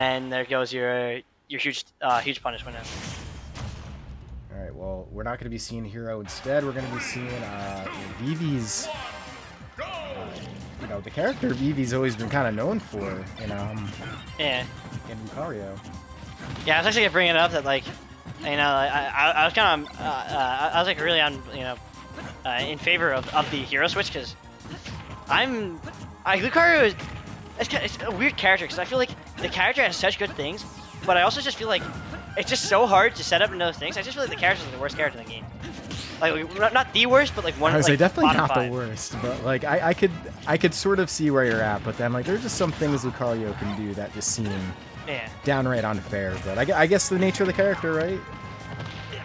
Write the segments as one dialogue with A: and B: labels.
A: And there goes your huge punishment.
B: All right, well, we're not going to be seeing Hero. Instead, we're going to be seeing Vivi's. The character Vivi's always been kind of known for
A: Yeah.
B: in Lucario.
A: Yeah, I was actually gonna bring it up that like, I was kind of I was like really on in favor of the hero switch because Lucario is it's a weird character because I feel like the character has such good things, but I also just feel like it's just so hard to set up into those things. I just feel like the character is the worst character in the game. Like not the worst, but like one.
B: I was
A: like,
B: definitely not
A: five.
B: the worst, but like I could sort of see where you're at, but then like there's just some things Lucario can do that just seem downright unfair. But I guess the nature of the character, right?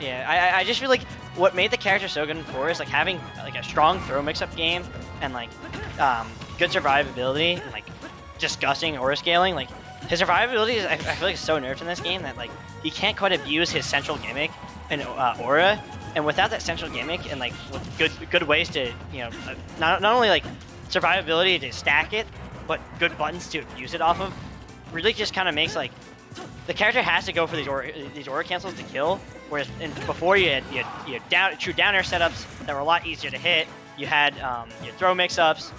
A: Yeah, I just feel like what made the character so good in 4 is like having like a strong throw mix-up game and like good survivability and like disgusting aura scaling. Like his survivability is I feel like is so nerfed in this game that like he can't quite abuse his central gimmick and aura. And without that central gimmick and like with good ways to not only like survivability to stack it, but good buttons to use it off of, really just kind of makes like the character has to go for these aura cancels to kill. Whereas before you had true down air setups that were a lot easier to hit. You had your throw mix-ups,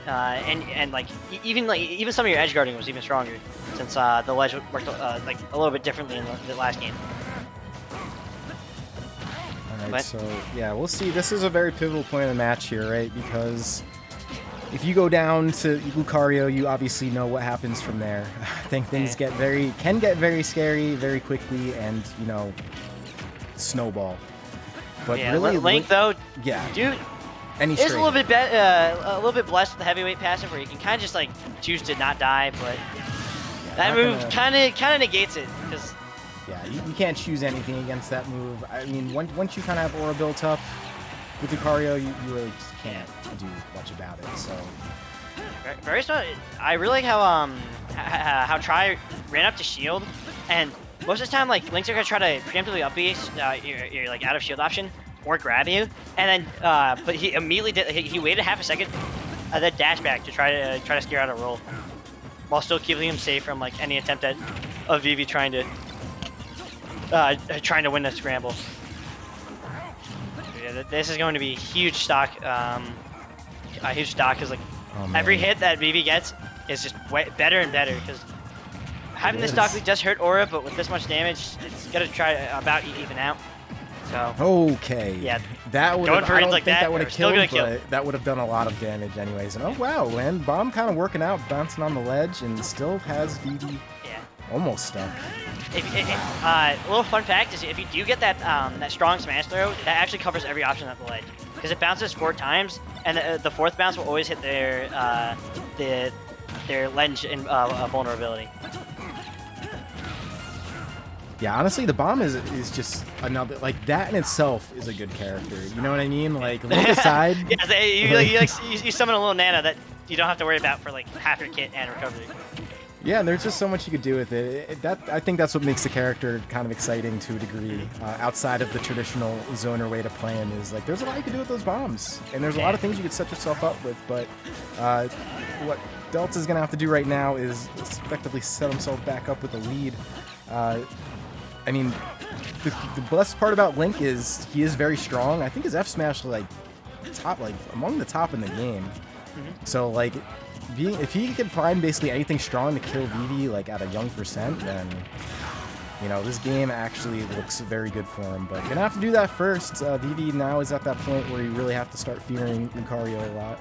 A: and like even some of your edge guarding was even stronger since the ledge worked like a little bit differently in the last game.
B: Alright, so yeah, we'll see. This is a very pivotal point of the match here, right? Because if you go down to Lucario, you obviously know what happens from there. I think things can get very scary very quickly, and snowball. But really,
A: Link though,
B: dude,
A: is a little bit blessed with the heavyweight passive, where you can kind of just like choose to not die, but that move kind of negates it because.
B: Yeah, you can't choose anything against that move. I mean, once you kind of have aura built up with Lucario, you really just can't do much about it. So
A: very smart. I really like how Tri ran up to shield, and most of the time like Link's are gonna try to preemptively up your like out of shield option or grab you, and then but he immediately did. He waited half a second, then dash back to try to scare out a roll, while still keeping him safe from like any attempt at Vivi trying to win the scramble. Yeah, this is going to be huge stock. A huge stock because like every hit that Vivi gets is just better and better because having this stock lead does hurt aura, but with this much damage, it's gonna try about even out. So
B: okay,
A: yeah,
B: that would have. I don't think that would have killed,
A: but
B: that would have done a lot of damage anyways. And oh wow, land bomb kind of working out, bouncing on the ledge, and still has Vivi almost stuck.
A: A little fun fact is if you do get that strong smash throw, that actually covers every option at the ledge because it bounces 4 times, and the 4th bounce will always hit their ledge in vulnerability.
B: Yeah, honestly, the bomb is just another, like, that in itself is a good character. You know what I mean? Like, look aside.
A: Yeah, you summon a little Nana that you don't have to worry about for like half your kit and recovery.
B: Yeah, and there's just so much you could do with it. I think that's what makes the character kind of exciting to a degree. Outside of the traditional zoner way to play him is like there's a lot you can do with those bombs, and there's a lot of things you could set yourself up with. But what Delta's gonna have to do right now is effectively set himself back up with a lead. I mean, the best part about Link is he is very strong. I think his F smash among the top in the game. So like. If he can find basically anything strong to kill Vivi like at a young percent, then this game actually looks very good for him. But gonna have to do that first. Vivi now is at that point where you really have to start fearing Lucario a lot.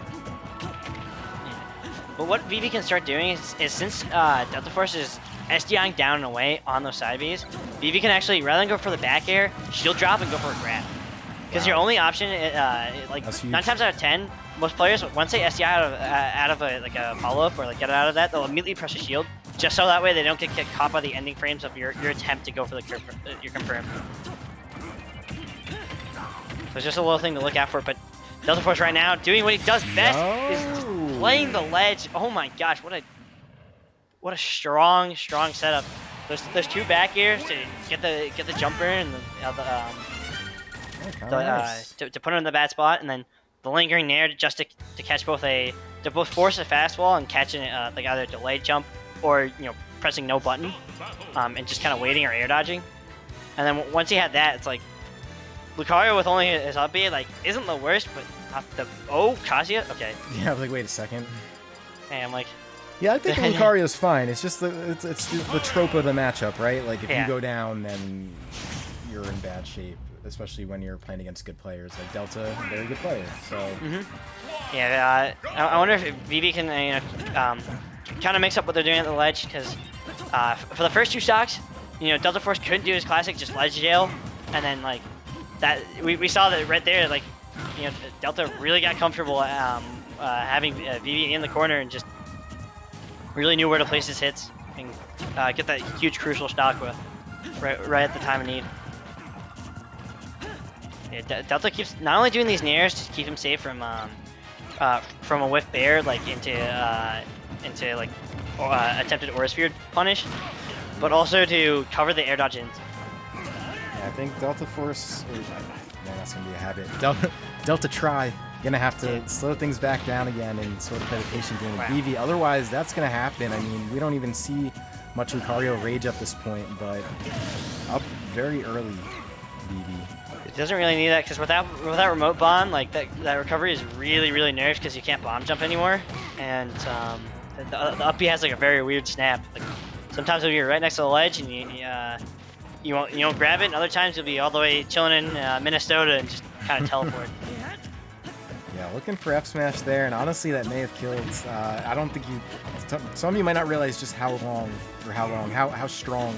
A: But what Vivi can start doing is since Delta Force is SDIing down and away on those side Bs, Vivi can actually, rather than go for the back air, shield drop and go for a grab. Because your only option, like 9 times out of 10, most players, once they SDI out of a follow-up or like get out of that, they'll immediately press a shield, just so that way they don't get caught by the ending frames of your attempt to go for your confirm. So it's just a little thing to look out for. But Delta Force right now doing what he does best is just playing the ledge. Oh my gosh, what a strong setup. There's 2 back airs to get the jumper and to put it in the bad spot, and then the lingering nair just to catch both to both force a fast wall and catch like either a delayed jump or pressing no button, and just kind of waiting or air dodging. And then once he had that, it's like Lucario with only his up B like isn't the worst, but not the Kazuya. Okay.
B: Yeah, I was like, wait a second.
A: And I'm like,
B: yeah, I think Lucario's fine. It's just it's the trope of the matchup, right? Like if you go down, then you're in bad shape, especially when you're playing against good players. Like Delta, very good player. So.
A: Yeah, I wonder if Vivi can kind of mix up what they're doing at the ledge, because for the first 2 stocks, Delta Force couldn't do his classic just ledge jail, and then like that we saw that right there, like Delta really got comfortable having Vivi in the corner and just really knew where to place his hits and get that huge crucial stock right at the time of need. Yeah, Delta keeps not only doing these nairs to keep him safe from a whiff bear like into like attempted aura sphere punish, but also to cover the air dodge ins.
B: Yeah, I think Delta Force, man, that's gonna be a habit. Delta Tri gonna have to slow things back down again and sort of play the patient game with Vivi. Otherwise, that's gonna happen. I mean, we don't even see much Lucario rage at this point, but up very early, Vivi.
A: It doesn't really need that, because without remote bomb, like that recovery is really nerfed because you can't bomb jump anymore, and the up B has like a very weird snap. Like sometimes if you're right next to the ledge and you won't grab it, and other times you'll be all the way chilling in Minnesota and just kind of teleport.
B: Yeah, looking for F smash there, and honestly that may have killed. I don't think some of you might not realize just how strong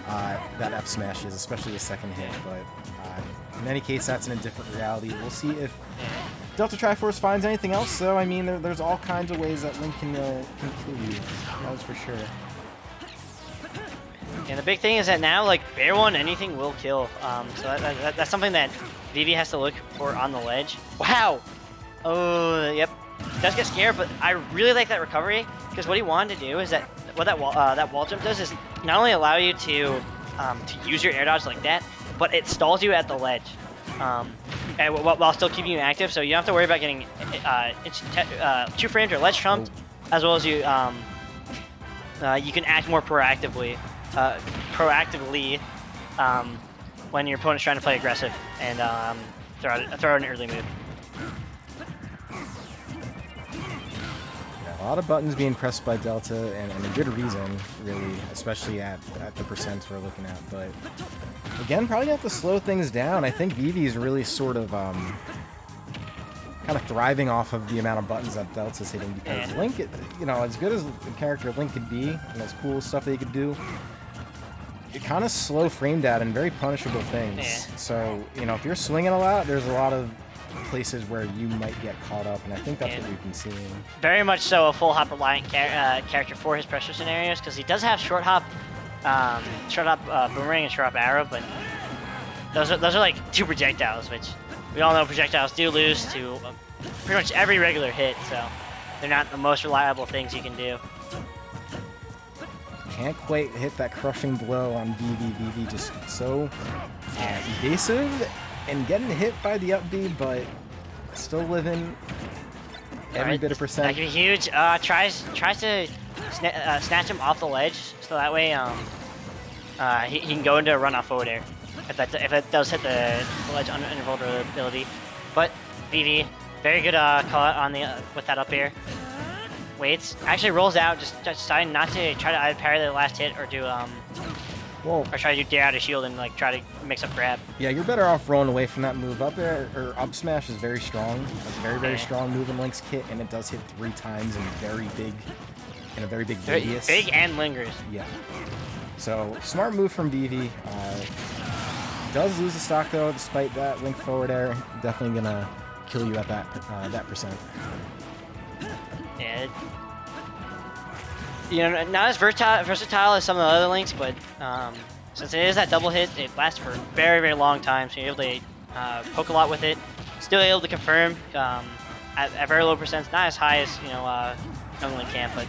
B: that F smash is, especially the second hit, but. In any case, that's in a different reality. We'll see if Delta Triforce finds anything else, though. I mean, there's all kinds of ways that Link can kill you. That was for sure.
A: And the big thing is that now, like, Bear 1, anything will kill. So that's something that Vivi has to look for on the ledge. Wow! Oh, yep. He does get scared, but I really like that recovery, because what he wanted to do is that what that wall jump does is not only allow you to use your air dodge like that, but it stalls you at the ledge, and while still keeping you active, so you don't have to worry about getting 2 frames or ledge trumped, as well as you can act more proactively when your opponent's trying to play aggressive and throw out an early move.
B: A lot of buttons being pressed by Delta, and a good reason, really, especially at the percents we're looking at. But again, probably have to slow things down. I think Vivi is really sort of kind of thriving off of the amount of buttons that Delta's hitting, because Link, as good as the character Link could be, and as cool stuff that he could do, it kind of slow framed out and very punishable things.
A: Yeah.
B: So, if you're swinging a lot, there's a lot of places where you might get caught up, and I think that's what we've been seeing. Very
A: much so a full hop reliant character for his pressure scenarios, because he does have short hop boomerang and short hop arrow, but those are like 2 projectiles, which we all know projectiles do lose to pretty much every regular hit, so they're not the most reliable things you can do.
B: Can't quite hit that crushing blow on Vivi. Vivi just so evasive and getting hit by the up B, but still living every bit of percent.
A: That can be huge. Tries to snatch him off the ledge, so that way he can go into a run off forward air if it does hit the ledge under invulnerability. But Vivi, very good call out on with that up air. Waits, actually rolls out, just deciding not to try to either parry the last hit or do or try to do dare out of shield and like try to mix up grab.
B: Yeah, you're better off rolling away from that move. Up air or up smash is very strong, like very strong move in Link's kit, and it does hit 3 times in a very big radius.
A: Big and lingers.
B: Yeah. So smart move from Vivi. Does lose the stock though, despite that Link forward air. Definitely gonna kill you at that percent.
A: Yeah, not as versatile as some of the other Links, but since it is that double hit, it lasts for a very long time, so you're able to poke a lot with it. Still able to confirm at very low percents, not as high as young Link can, but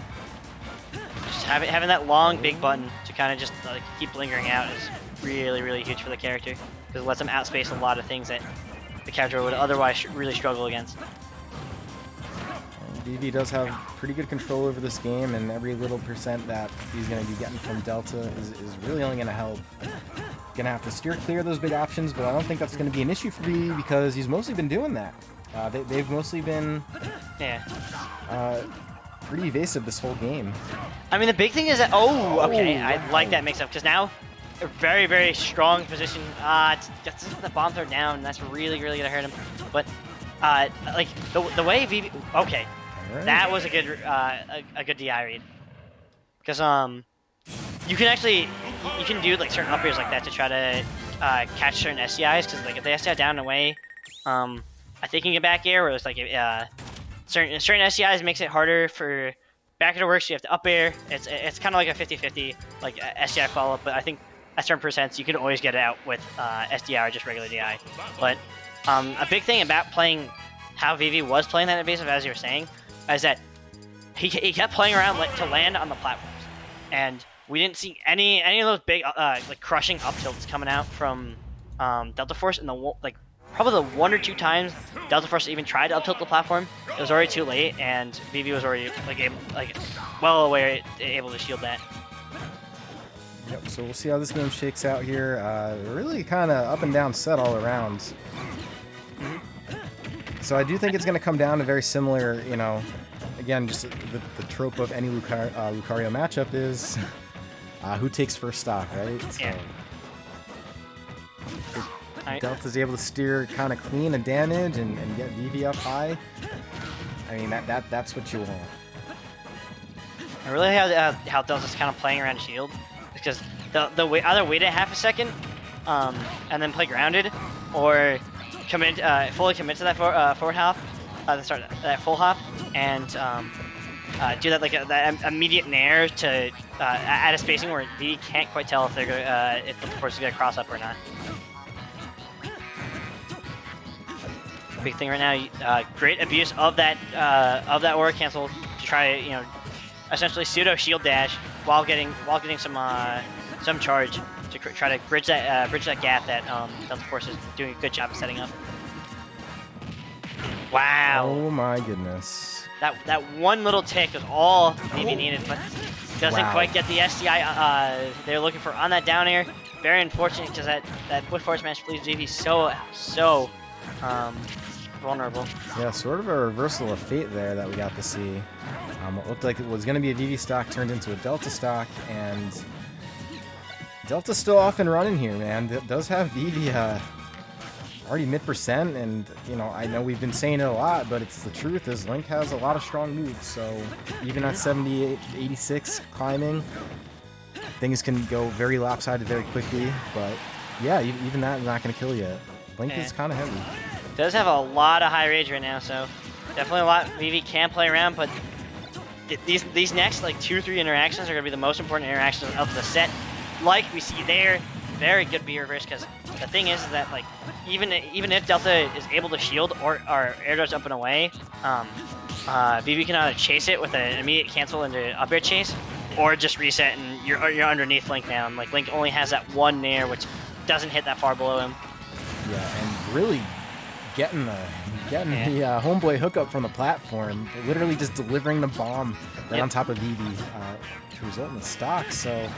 A: just having that long big button to kind of just like keep lingering out is really huge for the character, because it lets him outspace a lot of things that the character would otherwise really struggle against.
B: Vivi does have pretty good control over this game, and every little percent that he's going to be getting from Delta is really only going to help. Going to have to steer clear of those big options, but I don't think that's going to be an issue for Vivi because he's mostly been doing that. They've mostly been pretty evasive this whole game.
A: I mean, the big thing is that, okay, I like that mix-up, because now a very, very strong position. Just the bomb throw down, that's really, really going to hurt him. But, like, the way Vivi, okay, right. That was a good DI read. Because, you can actually, you can do, like, certain up airs like that to try to catch certain SCIs, because, like, if they SCI down and away, I think you can get back air, where it's like, certain SCIs makes it harder for back air to work, so you have to up air. It's kind of like a 50-50 like SCI follow up, but I think at certain percents you can always get it out with SDI or just regular DI. But a big thing about playing how Vivi was playing that invasive, as you were saying, is that he kept playing around to land on the platforms, and we didn't see any of those big like crushing up tilts coming out from Delta Force in the probably the 1 or 2 times Delta Force even tried to up tilt the platform. It was already too late, and Vivi was already well aware, able to shield that.
B: Yep. So we'll see how this game shakes out here. Really kind of up and down set all around. So I do think it's going to come down to very similar, you know, again, just the trope of any Lucario matchup is who takes first stock, right? So,
A: yeah.
B: Delta's able to steer kind of clean and damage and get Vivi up high. I mean, that's what you want.
A: I really how Delta's kind of playing around shield, because the way either wait a half a second and then play grounded, or fully commit to that forward hop, that full hop, and do that that immediate nair to add a spacing where Vivi can't quite tell if they're if the force is gonna cross up or not. Big thing right now, great abuse of that aura cancel to try, you know, essentially pseudo shield dash while getting some charge to try to bridge that gap that Delta Force is doing a good job of setting up. Wow!
B: Oh my goodness!
A: That one little tick is all Vivi needed, but doesn't quite get the SDI they're looking for on that down air. Very unfortunate, because that foot force match leaves Vivi so vulnerable. Yeah,
B: sort of a reversal of fate there that we got to see. What looked like it was going to be a Vivi stock turned into a Delta stock, and Delta's still off and running here, man. It does have Vivi already mid-percent, and, you know, I know we've been saying it a lot, but it's the truth is Link has a lot of strong moves, so even at 78, 86 climbing, things can go very lopsided very quickly, but yeah, even that is not going to kill you. Link is kind of heavy.
A: Does have a lot of high rage right now, so definitely a lot Vivi can play around, but these next like 2-3 interactions are going to be the most important interactions of the set. Like we see there, very good B reverse, because the thing is that like even if Delta is able to shield or air dodge up and away, Vivi can either chase it with an immediate cancel into up air chase, or just reset and you're underneath Link now. And like Link only has that one nair, which doesn't hit that far below him.
B: Yeah, and really getting the homeboy hookup from the platform, literally just delivering the bomb right on top of Vivi to result in the stock. So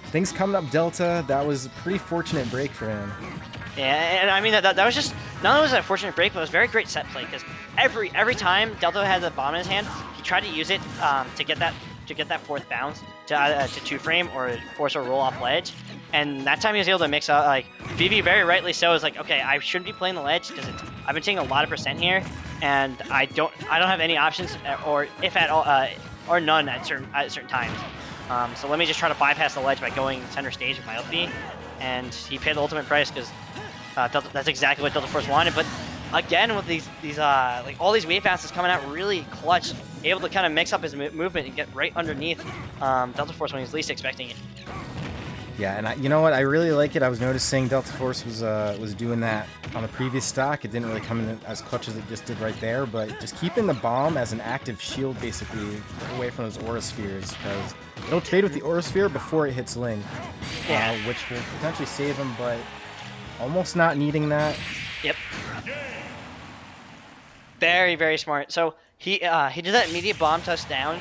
B: things coming up Delta. That was a pretty fortunate break for him.
A: Yeah, and I mean that was just not only was that a fortunate break, but it was very great set play, because every time Delta had the bomb in his hand, he tried to use it to get that fourth bounce to two frame or force a roll off ledge. And that time he was able to mix up, like, Vivi very rightly so is like, okay, I shouldn't be playing the ledge because I've been taking a lot of percent here, and I don't have any options, or if at all, or none at certain times. So let me just try to bypass the ledge by going center stage with my up B, and he paid the ultimate price, because that's exactly what Delta Force wanted. But again, with these like all these wave bounces coming out really clutch, able to kind of mix up his movement and get right underneath Delta Force when he's least expecting it.
B: Yeah, and you know what? I really like it. I was noticing Delta Force was doing that on the previous stock. It didn't really come in as clutch as it just did right there, but just keeping the bomb as an active shield, basically, away from those aura spheres, because it'll trade with the aura sphere before it hits Link, which will potentially save him, but almost not needing that.
A: Yep. Very, very smart. So He did that immediate bomb touchdown,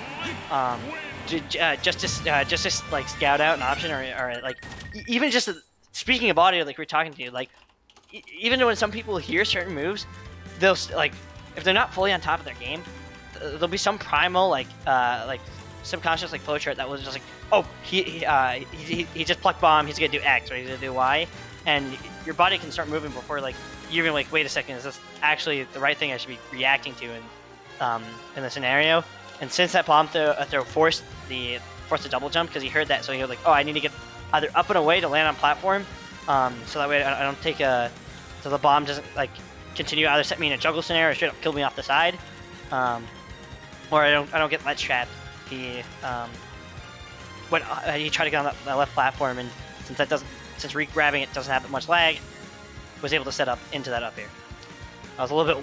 A: just to like scout out an option or like even just speaking of audio, like we're talking to you, like even when some people hear certain moves, they'll like if they're not fully on top of their game, there'll be some primal like subconscious like flowchart that was just like, oh he just plucked bomb, he's gonna do X or he's gonna do Y, and your body can start moving before like you're even like, wait a second, is this actually the right thing I should be reacting to in the scenario? And since that bomb throw forced the double jump because he heard that, so he was like, oh, I need to get either up and away to land on platform, so that way I don't take so the bomb doesn't like continue either set me in a juggle scenario or straight up kill me off the side, or I don't get ledge trapped. He when he tried to get on that left platform, and since re-grabbing it doesn't have that much lag, was able to set up into that up here. I was a little bit